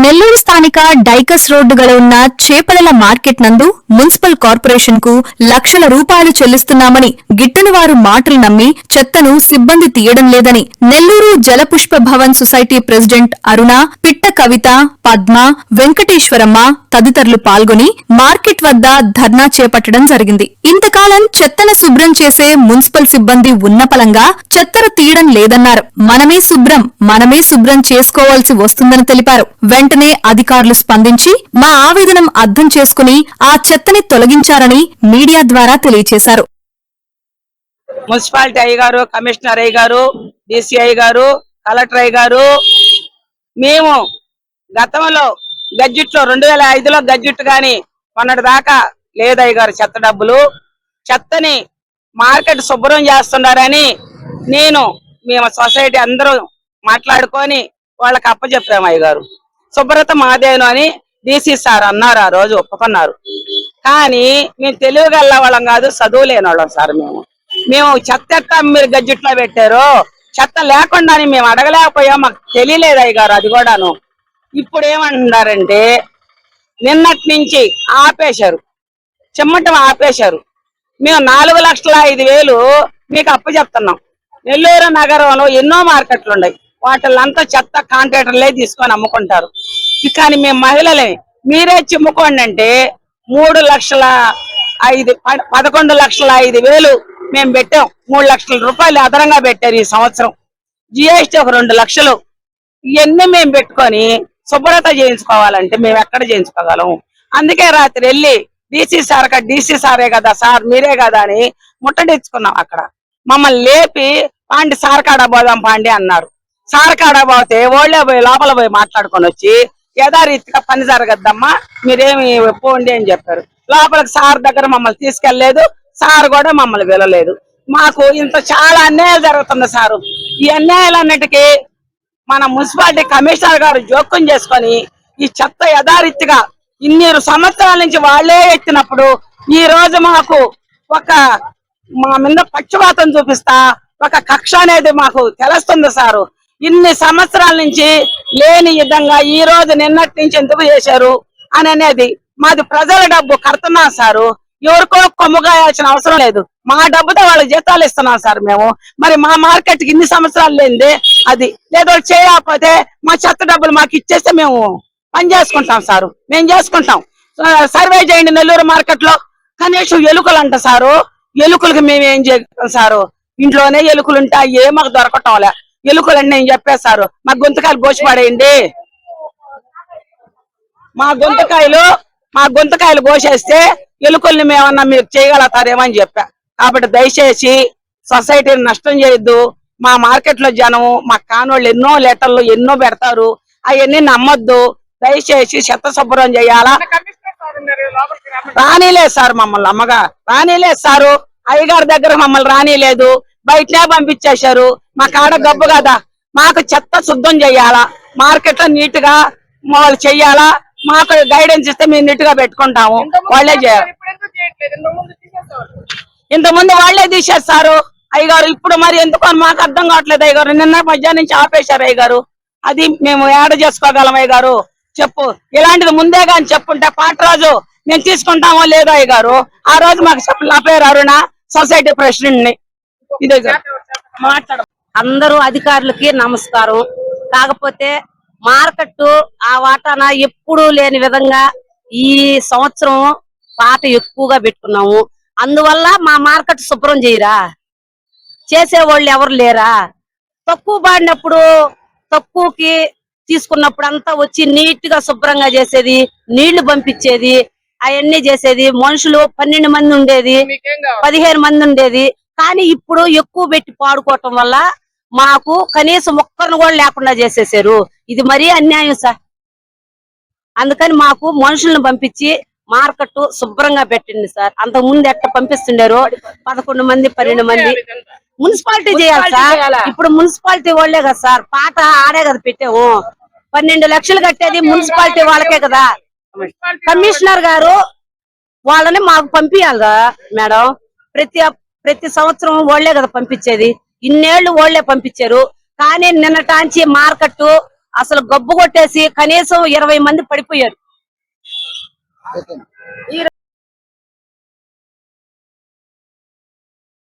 నెల్లూరు స్థానిక Dykes road గల ఉన్న చేపలల మార్కెట్ నందు మున్సిపల్ కార్పొరేషన్ కు లక్షల రూపాయలు చెల్లిస్తున్నామని గిట్టని వారు మాటలు నమ్మి చెత్తను సిబ్బంది తీయడం లేదని నెల్లూరు జలపుష్ప భవన్ సొసైటీ ప్రెసిడెంట్ అరుణ, పిట్ట కవిత, పద్మ, వెంకటేశ్వరమ్మ తదితరులు పాల్గొని మార్కెట్ వద్ద ధర్నా చేపట్టడం జరిగింది. ఇంతకాలం చెత్తను శుభ్రం చేసే మున్సిపల్ సిబ్బంది ఉన్నపలంగా చెత్తను తీయడం లేదన్నారు. మనమే శుభ్రం చేసుకోవాల్సి వస్తుందని తెలిపారు. వెంటనే అధికారులు స్పందించి మా ఆవేదనం అర్థం చేసుకుని ఆ చెత్తని తొలగించారని మీడియా ద్వారా తెలియజేశారు. మున్సిపాలిటీ అయ్య గారు, కమిషనర్ అయ్య గారు, డిసిఐ గారు, కలెక్టర్ అయ్య గారు, మేము గతంలో గడ్జిట్లో 2005లో గడ్జిట్ గాని మొన్నటి దాకా లేదయ్య గారు చెత్త డబ్బులు. చెత్తని మార్కెట్ శుభ్రం చేస్తున్నారని మేము సొసైటీ అందరూ మాట్లాడుకొని వాళ్ళకి అప్పచెప్పాము. అయ్య గారు శుభ్రత మాదేను అని డీసీ సార్ అన్నారు, ఆ రోజు ఒప్పుకున్నారు. కానీ మేము తెలివిగల వాళ్ళం కాదు, చదువు లేని వాళ్ళం సార్. మేము చెత్త ఎట్లా మీరు గడ్జిట్లో పెట్టారో చెత్త లేకుండా మేము అడగలేకపోయాం, మాకు తెలియలేదు అయ్య గారు. అది కూడాను ఇప్పుడు ఏమంటున్నారంటే నిన్నటి నుంచి ఆపేశారు, చెమ్మటం ఆపేశారు. మేము 4,05,000 మీకు అప్పచెప్తున్నాం. నెల్లూరు నగరంలో ఎన్నో మార్కెట్లు ఉన్నాయి, వాటిల్లంతా చెత్త కాంట్రాక్టర్లే తీసుకొని అమ్ముకుంటారు. కానీ మేము మహిళలే మీరే చిమ్ముకోండి అంటే 11,05,000 మేము పెట్టాం. 3 లక్షల రూపాయలు అదనంగా పెట్టారు ఈ సంవత్సరం. జిఎస్టీ ఒక 2 లక్షలు. ఇవన్నీ మేము పెట్టుకొని శుభ్రత చేయించుకోవాలంటే మేము ఎక్కడ చేయించుకోగలం? అందుకే రాత్రి వెళ్ళి డీసీ సారే కదా సార్, మీరే కదా అని ముట్టడించుకున్నాం. అక్కడ మమ్మల్ని లేపి పాండి సార్ కాడ పోదాం పాండి అన్నారు. సార్ కాడ పోతే ఓళ్లే పోయి లోపల పోయి మాట్లాడుకొని వచ్చి యథారీతిగా పని జరగద్దమ్మా, మీరేమి పోండి అని చెప్పారు. లోపలికి సార్ దగ్గర మమ్మల్ని తీసుకెళ్లలేదు, సార్ కూడా మమ్మల్ని వెళ్ళలేదు. మాకు ఇంత చాలా అన్యాయాలు జరుగుతుంది సారు. ఈ అన్యాయాలన్నిటికీ మన మున్సిపాలిటీ కమిషనర్ గారు జోక్యం చేసుకొని ఈ చెత్త యథారీతిగా ఇన్ని సంవత్సరాల నుంచి వాళ్లే ఎత్తినప్పుడు ఈ రోజు మాకు మా మీద పక్షపాతం చూపిస్తా ఒక కక్ష అనేది మాకు తెలుస్తుంది సారు. ఇన్ని సంవత్సరాల నుంచి లేని విధంగా ఈ రోజు నిన్నటి నుంచి ఎందుకు చేశారు అని అనేది మాది ప్రజల డబ్బు కడుతున్నాం సారు. ఎవరికో కొమ్ముగాయాల్సిన అవసరం లేదు, మా డబ్బుతో వాళ్ళకి జీతాలు ఇస్తున్నాం సార్ మేము. మరి మా మార్కెట్ కి ఇన్ని సంవత్సరాలు లేనిదే అది లేదో చేయకపోతే మా చెత్త డబ్బులు మాకు ఇచ్చేస్తే మేము పని చేసుకుంటాం సారు. మేము చేసుకుంటాం. సర్వే చేయండి నెల్లూరు మార్కెట్ లో కనీసం ఎలుకలు అంట సారు. ఎలుకలకి మేము ఏం చేస్తాం సారు? ఇంట్లోనే ఎలుకలు ఉంటాయి, ఏ మాకు దొరకటంలే. ఎలుకలన్నీ నేను చెప్పేశారు, మా గుంతకాయలు కోసిపడేయండి, మా గుంతకాయలు కోసేస్తే ఎలుకల్ని మేమన్నా మీరు చేయగలుగుతారేమని చెప్పా. కాబట్టి దయచేసి సొసైటీని నష్టం చేయొద్దు. మా మార్కెట్ లో జనం మా కానోళ్ళు ఎన్నో లెటర్లు ఎన్నో పెడతారు, అవన్నీ నమ్మొద్దు. దయచేసి చెత్త శుభ్రం చేయాలా. రానిలేదు సార్, మమ్మల్ని అమ్మగా రానిలేదు సారు. అయ్యగారి దగ్గర మమ్మల్ని రానిలేదు, బయటనే పంపించేశారు. మా కాడ గబ్బు కదా, మాకు చెత్త శుద్ధం చేయాలా, మార్కెట్ లో నీట్ గా వాళ్ళు చెయ్యాలా. మాకు గైడెన్స్ ఇస్తే మేము నీట్ గా పెట్టుకుంటాము. వాళ్ళే చేయాలి. ఇంతకుముందు వాళ్ళే తీసేస్తారు అయ్యగారు. ఇప్పుడు మరి ఎందుకు మాకు అర్థం కావట్లేదు అయ్యగారు. నిన్న మధ్యాహ్నం నుంచి ఆపేశారు అయ్యగారు. అది మేము యాడ్ చేసుకోగలం అయ్యగారు? చెప్పు, ఇలాంటిది ముందే కానీ చెప్పుంటే పాటరాజు మేము తీసుకుంటామో లేదో అయ్యగారు. ఆ రోజు మాకు చెప్పు. నా పేరు అరుణ, సొసైటీ ప్రెసిడెంట్ ని. ఇదే మాట్లాడ. అందరూ అధికారులకి నమస్కారం. కాకపోతే మార్కెట్ ఆ వాటాన ఎప్పుడూ లేని విధంగా ఈ సంవత్సరం పాట ఎక్కువగా పెట్టుకున్నాము. అందువల్ల మా మార్కెట్ శుభ్రం చేయరా, చేసేవాళ్ళు ఎవరు లేరా? తక్కువ పడినప్పుడు తక్కువకి తీసుకున్నప్పుడు అంతా వచ్చి నీట్ గా శుభ్రంగా చేసేది, నీళ్లు పంపించేది, అవన్నీ చేసేది. మనుషులు 12 మంది ఉండేది, 15 మంది ఉండేది. కానీ ఇప్పుడు ఎక్కువ పెట్టి పాడుకోవటం వల్ల మాకు కనీసం ఒక్కరిని కూడా లేకుండా చేసేసారు. ఇది మరీ అన్యాయం సార్. అందుకని మాకు మనుషులను పంపించి మార్కెట్ శుభ్రంగా పెట్టండి సార్. అంతకు ముందు ఎట్లా పంపిస్తుండారు 11 మంది 12 మంది. మున్సిపాలిటీ చేయాలి సార్. ఇప్పుడు మున్సిపాలిటీ వాళ్ళే కదా సార్, పాట ఆడే కదా పెట్టాము. 12 లక్షలు కట్టేది మున్సిపాలిటీ వాళ్ళకే కదా. కమిషనర్ గారు వాళ్ళని మాకు పంపించాలి కదా మేడం. ప్రతి సంవత్సరం వాళ్ళే కదా పంపించేది. ఇన్నేళ్లు వాళ్ళే పంపించారు. కానీ నిన్నటాంచి మార్కెట్ అసలు గబ్బు కొట్టేసి కనీసం 20 మంది పడిపోయారు.